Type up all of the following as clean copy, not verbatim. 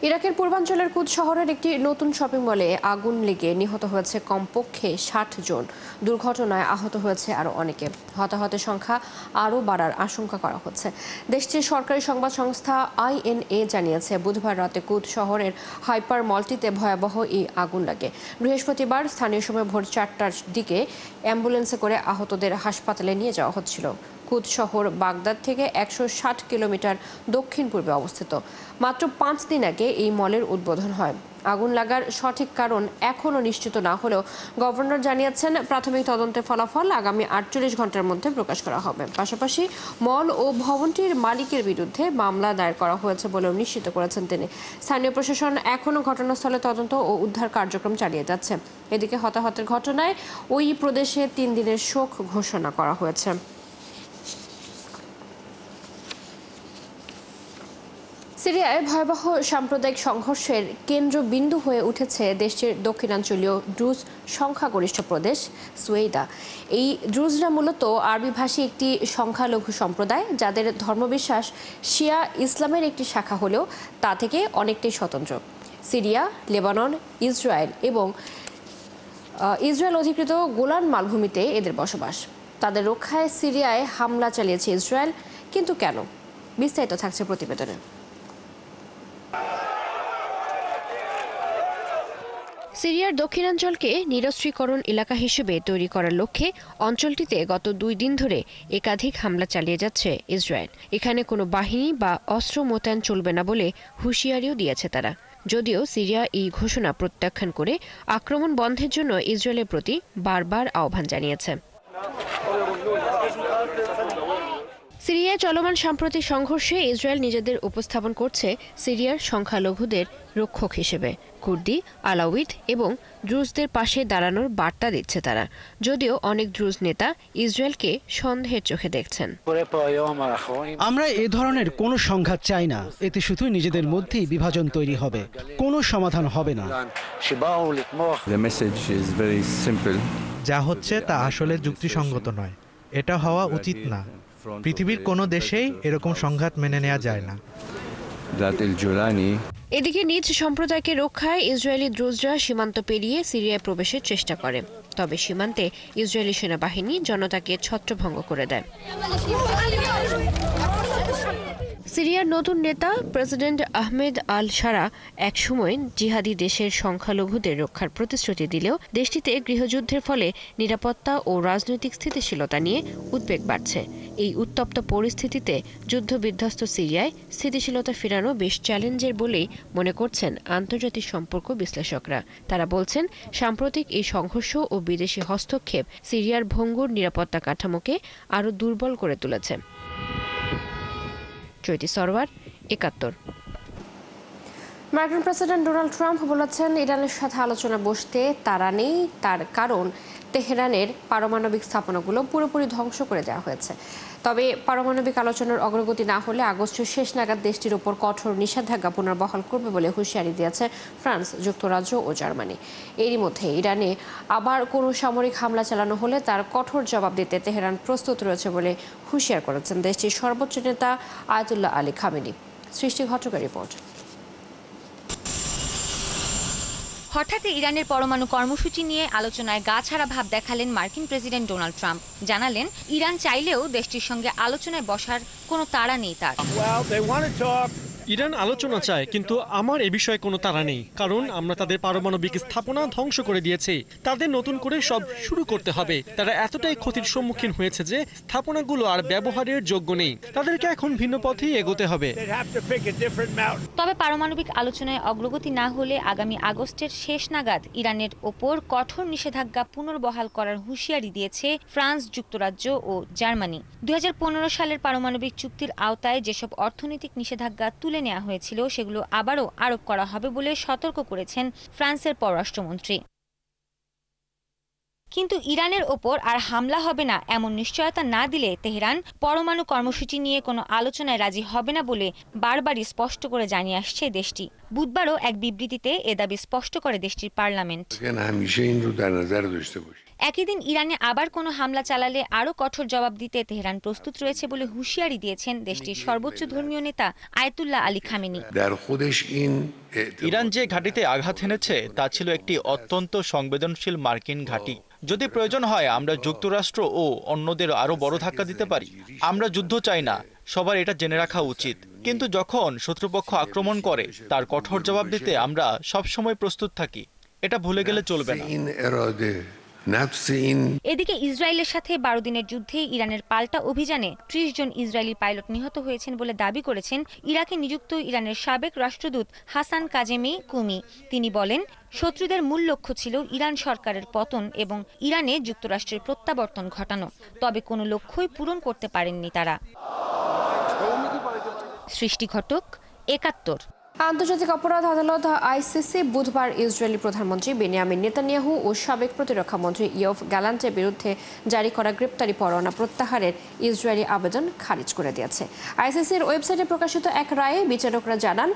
ইরাকের পূর্বাঞ্চলের কুদ শহরের একটি নতুন শপিং মলে আগুন লেগে নিহত হয়েছে কমপক্ষে ৬০ জন। দুর্ঘটনায় আহত হয়েছে আরও অনেকে। হতাহতের সংখ্যা আরও বাড়ার আশঙ্কা করা হচ্ছে। দেশটির সরকারি সংবাদ সংস্থা INA জানিয়েছে, বুধবার রাতে কুদ শহরের হাইপার মলটিতে ভয়াবহ এই আগুন লাগে। বৃহস্পতিবার স্থানীয় সময় ভোর ৪টার দিকে অ্যাম্বুলেন্সে করে আহতদের হাসপাতালে নিয়ে যাওয়া হচ্ছিল। কুদ শহর বাগদাদ থেকে ১৬০ কিলোমিটার দক্ষিণ পূর্বে অবস্থিত। মাত্র ৫ দিন আগে এই মলের উদ্বোধন হয়। আগুন লাগার সঠিক কারণ এখনও নিশ্চিত না হলেও গভর্নর জানিয়েছেন, প্রাথমিক তদন্তের ফলাফল আগামী ৪৮ ঘন্টার মধ্যে প্রকাশ করা হবে। পাশাপাশি মল ও ভবনটির মালিকের বিরুদ্ধে মামলা দায়ের করা হয়েছে বলেও নিশ্চিত করেছেন তিনি। স্থানীয় প্রশাসন এখনও ঘটনাস্থলে তদন্ত ও উদ্ধার কার্যক্রম চালিয়ে যাচ্ছে। এদিকে হতাহতের ঘটনায় ওই প্রদেশে ৩ দিনের শোক ঘোষণা করা হয়েছে। সিরিয়ায় ভয়াবহ সাম্প্রদায়িক সংঘর্ষের কেন্দ্রবিন্দু হয়ে উঠেছে দেশটির দক্ষিণাঞ্চলীয় ড্রুজ সংখ্যাগরিষ্ঠ প্রদেশ সুয়েদা। এই ড্রুজরা মূলত আরবিভাষী একটি সংখ্যালঘু সম্প্রদায়, যাদের ধর্মবিশ্বাস শিয়া ইসলামের একটি শাখা হলেও তা থেকে অনেকটাই স্বতন্ত্র। সিরিয়া, লেবানন, ইসরায়েল অধিকৃত গোলান মালভূমিতে এদের বসবাস। তাদের রক্ষায় সিরিয়ায় হামলা চালিয়েছে ইসরায়েল, কিন্তু কেন? বিস্তারিত থাকছে প্রতিবেদনে। সিরিয়ার দক্ষিণাঞ্চলকে নিরস্ত্রীকরণ এলাকা হিসেবে তৈরি করার লক্ষ্যে অঞ্চলটিতে গত ২ দিন ধরে একাধিক হামলা চালিয়ে যাচ্ছে ইসরায়েল। এখানে কোনো বাহিনী বা অস্ত্র মোতায়েন চলবে না বলে হুঁশিয়ারিও দিয়েছে তারা। যদিও সিরিয়া এই ঘোষণা প্রত্যাখ্যান করে আক্রমণ বন্ধের জন্য ইসরায়েলের প্রতি বারবার আহ্বান জানিয়েছে। সিরিয়ায় চলমান সাম্প্রতিক সংঘর্ষে ইসরায়েল নিজেদের উপস্থাপন করছে সিরিয়ার সংখ্যালঘুদের রক্ষক হিসেবে। কুর্দি, আলাউইদ এবং দ্রুজদের পাশে দাঁড়ানোর বার্তা দিচ্ছে তারা। যদিও অনেক দ্রুজ নেতা ইসরায়েলকে সন্দেহের চোখে দেখছেন। আমরা এ ধরনের কোনো সংঘাত চাই না। এতে শুধু নিজেদের মধ্যেই বিভাজন তৈরি হবে, কোনো সমাধান হবে না। যা হচ্ছে তা আসলে যুক্তিসঙ্গত নয়। এটা হওয়া উচিত না। পৃথিবীর কোনো দেশেই এরকম সংঘাত মেনে নেওয়া যায় না। এদিকে নিজ সম্প্রদায়কে রক্ষায় ইসরায়েলি দ্রুজরা সীমান্ত পেরিয়ে সিরিয়ায় প্রবেশের চেষ্টা করে। তবে সীমান্তে ইসরায়েলি সেনাবাহিনী জনতাকে ছত্রভঙ্গ করে দেয়। সিরিয়ার নতুন নেতা প্রেসিডেন্ট আহমেদ আল শারা একসময় জিহাদি দেশের সংখ্যালঘুদের রক্ষার প্রতিশ্রুতি দিলেও দেশটিতে গৃহযুদ্ধের ফলে নিরাপত্তা ও রাজনৈতিক স্থিতিশীলতা নিয়ে উদ্বেগ বাড়ছে। এই উত্তপ্ত পরিস্থিতিতে যুদ্ধবিধ্বস্ত সিরিয়ায় স্থিতিশীলতা ফেরানো বেশ চ্যালেঞ্জের বলেই মনে করছেন আন্তর্জাতিক সম্পর্ক বিশ্লেষকরা। তারা বলছেন, সাম্প্রতিক এই সংঘর্ষ ও বিদেশি হস্তক্ষেপ সিরিয়ার ভঙ্গুর নিরাপত্তা কাঠামোকে আরও দুর্বল করে তুলেছে। চৈতি সরওয়ার, ৭১। মার্কিন প্রেসিডেন্ট ডোনাল্ড ট্রাম্প বলেছেন, ইরানের সাথে আলোচনা বসতে তারা নেই। তার কারণ, তেহরানের পারমাণবিক স্থাপনাগুলো পুরোপুরি ধ্বংস করে দেওয়া হয়েছে। তবে পারমাণবিক আলোচনার অগ্রগতি না হলে আগস্টের শেষ নাগাদ দেশটির ওপর কঠোর নিষেধাজ্ঞা পুনর্বহাল করবে বলে হুঁশিয়ারি দিয়েছে ফ্রান্স, যুক্তরাজ্য ও জার্মানি। এরই মধ্যে ইরানে আবার কোনো সামরিক হামলা চালানো হলে তার কঠোর জবাব দিতে তেহরান প্রস্তুত রয়েছে বলে হুঁশিয়ার করেছেন দেশটির সর্বোচ্চ নেতা আয়াতুল্লাহ আলী খামেনি। সৃষ্টি ঘটকের রিপোর্ট। হঠাৎ ইরানের পরমাণু কর্মসূচি নিয়ে আলোচনায় গা ছাড়া ভাব দেখালেন মার্কিন প্রেসিডেন্ট ডোনাল্ড ট্রাম্প। জানালেন, ইরান চাইলেও দেশটির সঙ্গে আলোচনায় বসার কোনো তাড়া নেই তার। ইরান আলোচনা চায়, কিন্তু আমার এ বিষয়ে কোনো তাড়া নেই, কারণ আমরা তাদের পারমাণবিক স্থাপনা ধ্বংস করে দিয়েছি। তাদের নতুন করে সব শুরু করতে হবে। তারা এতটাই ক্ষতির সম্মুখীন হয়েছে যে স্থাপনাগুলো আর ব্যবহারের যোগ্য নেই। তাদেরকে এখন ভিন্ন পথেই এগোতে হবে। তবে পারমাণবিক আলোচনায় অগ্রগতি না হলে আগামী আগস্টের শেষ নাগাদ ইরানের ওপর কঠোর নিষেধাজ্ঞা পুনর্বহাল করার হুঁশিয়ারি দিয়েছে ফ্রান্স, যুক্তরাজ্য ও জার্মানি। ২০১৫ সালের পারমাণবিক চুক্তির আওতায় যেসব অর্থনৈতিক নিষেধাজ্ঞা তুলে নেওয়া হয়েছিল সেগুলো আবারও আরোপ করা হবে বলে সতর্ক করেছেন ফ্রান্সের পররাষ্ট্রমন্ত্রী। কিন্তু ইরানের ওপর আর হামলা হবে না এমন নিশ্চয়তা না দিলে তেহরান পরমাণু কর্মসূচি নিয়ে কোনো আলোচনায় রাজি হবে না বলে বারবারই স্পষ্ট করে জানিয়ে আসছে দেশটি। বুধবারও এক বিবৃতিতে এ দাবি স্পষ্ট করে দেশটির পার্লামেন্ট। একই দিন ইরানে আবার কোনো হামলা চালালে আরও কঠোর জবাব দিতে তেহরান প্রস্তুত রয়েছে বলে হুঁশিয়ারি দিয়েছেন দেশটির সর্বোচ্চ ধর্মীয় নেতা আয়াতুল্লাহ আলী খামেনি। ইরান যে ঘাঁটিতে আঘাত হেনেছে তা ছিল একটি অত্যন্ত সংবেদনশীল মার্কিন ঘাঁটি। যদি প্রয়োজন হয় আমরা যুক্তরাষ্ট্র ও অন্যদের আরও বড় ধাক্কা দিতে পারি। আমরা যুদ্ধ চাই না, সবার এটা জেনে রাখা উচিত। কিন্তু যখন শত্রুপক্ষ আক্রমণ করে তার কঠোর জবাব দিতে আমরা সবসময় প্রস্তুত থাকি, এটা ভুলে গেলে চলবে না। এদিকে ইসরায়েলের সাথে 12 দিনের যুদ্ধে ইরানের পাল্টা অভিযানে 30 জন ইসরায়েলি পাইলট নিহত হয়েছেন বলে দাবি করেছেন ইরাকে নিযুক্ত ইরানের সাবেক রাষ্ট্রদূত হাসান কাজেমি কুমি। তিনি বলেন, শত্রুদের মূল লক্ষ্য ছিল ইরান সরকারের পতন এবং ইরানে যুক্তরাষ্ট্রের প্রত্যাবর্তন ঘটানো, তবে কোনো লক্ষ্যই পূরণ করতে পারেননি তারা। সৃষ্টি ঘটক, ৭১। আন্তর্জাতিক অপরাধ আদালত আইসিসি বুধবার ইসরায়েলি প্রধানমন্ত্রী বেনিয়ামিন নেতানিয়াহু ও সাবেক প্রতিরক্ষা মন্ত্রী ইয়োভ গ্যালান্টের বিরুদ্ধে জারি করা গ্রেপ্তারি পরোয়ানা প্রত্যাহারের ইসরায়েলি আবেদন খারিজ করে দিয়েছে। আইসিসির ওয়েবসাইটে প্রকাশিত এক রায়ে বিচারকরা জানান,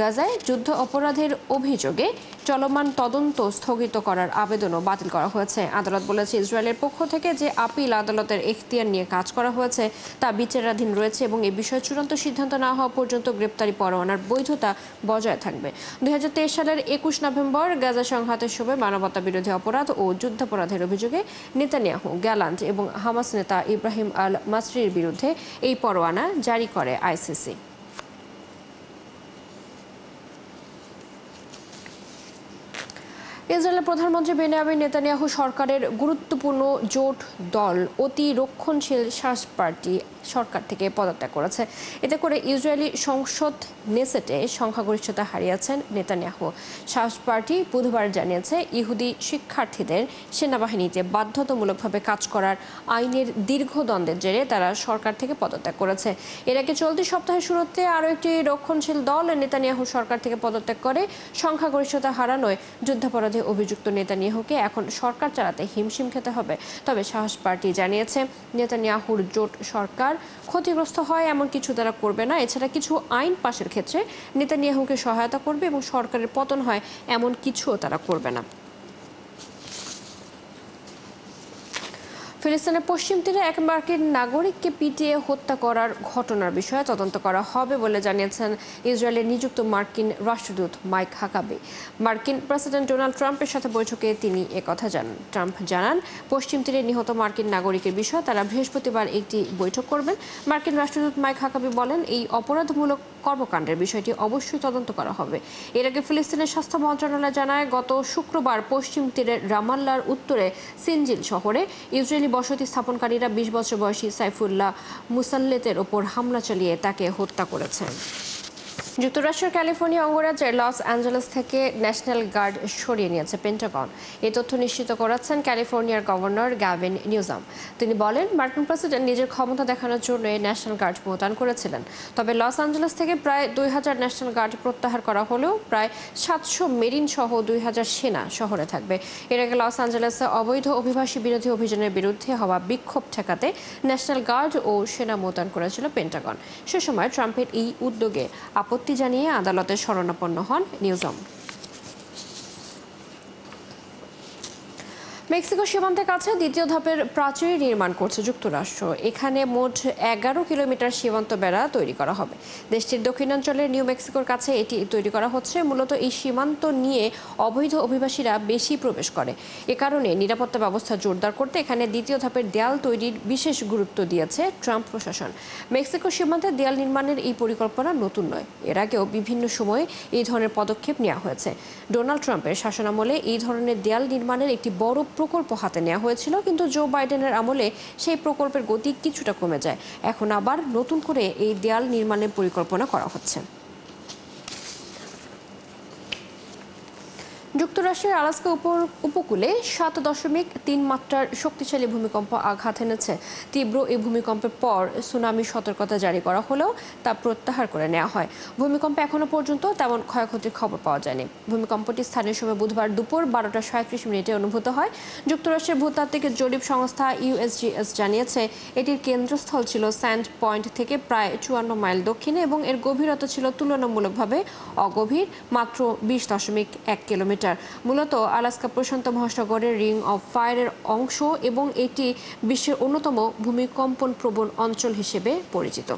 গাজায় যুদ্ধ অপরাধের অভিযোগে চলমান তদন্ত স্থগিত করার আবেদনও বাতিল করা হয়েছে। আদালত বলেছে, ইসরায়েলের পক্ষ থেকে যে আপিল আদালতের এখতিয়ার নিয়ে কাজ করা হয়েছে তা বিচারাধীন রয়েছে এবং এ বিষয়ে চূড়ান্ত সিদ্ধান্ত না হওয়া পর্যন্ত গ্রেপ্তারি পরোয়ানার বৈধতা বজায় থাকবে। 2023 সালের 21 নভেম্বর গাজা সংঘাতের সময় মানবতা বিরোধী অপরাধ ও যুদ্ধাপরাধের অভিযোগে নেতানিয়াহু, গ্যালান্ট এবং হামাস নেতা ইব্রাহিম আল মাসরির বিরুদ্ধে এই পরোয়ানা জারি করে আইসিসি। ইসরায়েলের প্রধানমন্ত্রী বেনিয়ামিন নেতানিয়াহু সরকারের গুরুত্বপূর্ণ জোট দল অতি রক্ষণশীল শাস পার্টি সরকার থেকে পদত্যাগ করেছে। এতে করে ইসরায়েলি সংসদ নেসেটে সংখ্যাগরিষ্ঠতা হারিয়েছেন নেতানিয়াহু। শাস পার্টি বুধবার জানিয়েছে, ইহুদি শিক্ষার্থীদের সেনাবাহিনীতে বাধ্যতামূলকভাবে কাজ করার আইনের দীর্ঘ দ্বন্দ্বের জেরে তারা সরকার থেকে পদত্যাগ করেছে। এর আগে চলতি সপ্তাহের শুরুতে আরও একটি রক্ষণশীল দল নেতানিয়াহু সরকার থেকে পদত্যাগ করে। সংখ্যাগরিষ্ঠতা হারানোয় যুদ্ধাপরাধী অভিযুক্ত নেতানিয়াহুকে এখন সরকার চালাতে হিমশিম খেতে হবে। তবে সাহস পার্টি জানিয়েছে, নেতানিয়াহুর জোট সরকার ক্ষতিগ্রস্ত হয় এমন কিছু তারা করবে না। এছাড়া কিছু আইন পাশের ক্ষেত্রে নেতানিয়াহুকে সহায়তা করবে এবং সরকারের পতন হয় এমন কিছুও তারা করবে না। ফিলিস্তিনের পশ্চিম তীরে এক মার্কিন নাগরিককে পিটিয়ে হত্যা করার ঘটনার বিষয়ে তদন্ত করা হবে বলে জানিয়েছেন ইসরায়েলের নিযুক্ত মার্কিন রাষ্ট্রদূত মাইক হাকাবি। মার্কিন প্রেসিডেন্ট ডোনাল্ড ট্রাম্পের সাথে বৈঠকে তিনি একথা জানান। ট্রাম্প জানান, পশ্চিম তীরে নিহত মার্কিন নাগরিকের বিষয়ে তারা বৃহস্পতিবার একটি বৈঠক করবেন। মার্কিন রাষ্ট্রদূত মাইক হাকাবি বলেন, এই অপরাধমূলক কর্মকাণ্ডের বিষয়টি অবশ্যই তদন্ত করা হবে। এর আগে ফিলিস্তিনের স্বাস্থ্য মন্ত্রণালয় জানায়, গত শুক্রবার পশ্চিম তীরের রামাল্লার উত্তরে সিনজিল শহরে ইসরায়েলি বসতি স্থাপনকারীরা 20 বছর বয়সী সাইফুল্লাহ মুসাল্লেতের ওপর হামলা চালিয়ে তাকে হত্যা করেছে। যুক্তরাষ্ট্রের ক্যালিফোর্নিয়া অঙ্গরাজ্যের লস অ্যাঞ্জেলেস থেকে ন্যাশনাল গার্ড সরিয়ে নিয়েছে পেন্টাগন। এই তথ্য নিশ্চিত করেছেন ক্যালিফোর্নিয়ার গভর্নর গ্যাভিন নিউসাম। তিনি বলেন, মার্কিন প্রেসিডেন্ট নিজের ক্ষমতা দেখানোর জন্য ন্যাশনাল গার্ড মোতায়েন করেছিলেন। তবে লস অ্যাঞ্জেলেস থেকে প্রায় 2000 ন্যাশনাল গার্ড প্রত্যাহার করা হলেও প্রায় 700 মেরিন সহ 2000 সেনা শহরে থাকবে। এর আগে লস অ্যাঞ্জেলেসে অবৈধ অভিবাসী বিরোধী অভিযানের বিরুদ্ধে হওয়া বিক্ষোভ ঠেকাতে ন্যাশনাল গার্ড ও সেনা মোতায়েন করেছিল পেন্টাগন। সে সময় ট্রাম্পের এই উদ্যোগে আপত্তি জানিয়ে আদালতে শরণাপন্ন হন নিউজম। মেক্সিকো সীমান্তের কাছে দ্বিতীয় ধাপের প্রাচীর নির্মাণ করছে যুক্তরাষ্ট্র। এখানে মোট 11 কিলোমিটার সীমান্ত বেড়া তৈরি করা হবে। দেশটির দক্ষিণাঞ্চলের নিউ মেক্সিকোর কাছে এটি তৈরি করা হচ্ছে। মূলত এই সীমান্ত নিয়ে অবৈধ অভিবাসীরা বেশি প্রবেশ করে। এ কারণে নিরাপত্তা ব্যবস্থা জোরদার করতে এখানে দ্বিতীয় ধাপের দেয়াল তৈরির বিশেষ গুরুত্ব দিয়েছে ট্রাম্প প্রশাসন। মেক্সিকো সীমান্তে দেয়াল নির্মাণের এই পরিকল্পনা নতুন নয়। এর আগেও বিভিন্ন সময়ে এই ধরনের পদক্ষেপ নেওয়া হয়েছে। ডোনাল্ড ট্রাম্পের শাসনামলে এই ধরনের দেয়াল নির্মাণের একটি বড় প্রকল্প হাতে নেওয়া হয়েছিল, কিন্তু জো বাইডেনের আমলে সেই প্রকল্পের গতি কিছুটা কমে যায়। এখন আবার নতুন করে এই দেয়াল নির্মাণের পরিকল্পনা করা হচ্ছে। যুক্তরাষ্ট্রের আলাস্কা উপকূলে 7.3 মাত্রার শক্তিশালী ভূমিকম্প আঘাত এনেছে। তীব্র এই ভূমিকম্পের পর সুনামি সতর্কতা জারি করা হলেও তা প্রত্যাহার করে নেওয়া হয়। ভূমিকম্পে এখনও পর্যন্ত তেমন ক্ষয়ক্ষতির খবর পাওয়া যায়নি। ভূমিকম্পটি স্থানীয় সময় বুধবার দুপুর 12:37 অনুভূত হয়। যুক্তরাষ্ট্রের ভূতাত্ত্বিক জরিপ সংস্থা ইউএসজিএস জানিয়েছে, এটির কেন্দ্রস্থল ছিল স্যান্ড পয়েন্ট থেকে প্রায় 54 মাইল দক্ষিণে এবং এর গভীরতা ছিল তুলনামূলকভাবে অগভীর, মাত্র 20.1 কিলোমিটার। কিলোমিটার, মূলত আলাস্কা প্রশান্ত মহাসাগরের রিং অফ ফায়ারের অংশ এবং এটি বিশ্বের অন্যতম ভূমিকম্পন প্রবণ অঞ্চল হিসেবে পরিচিত।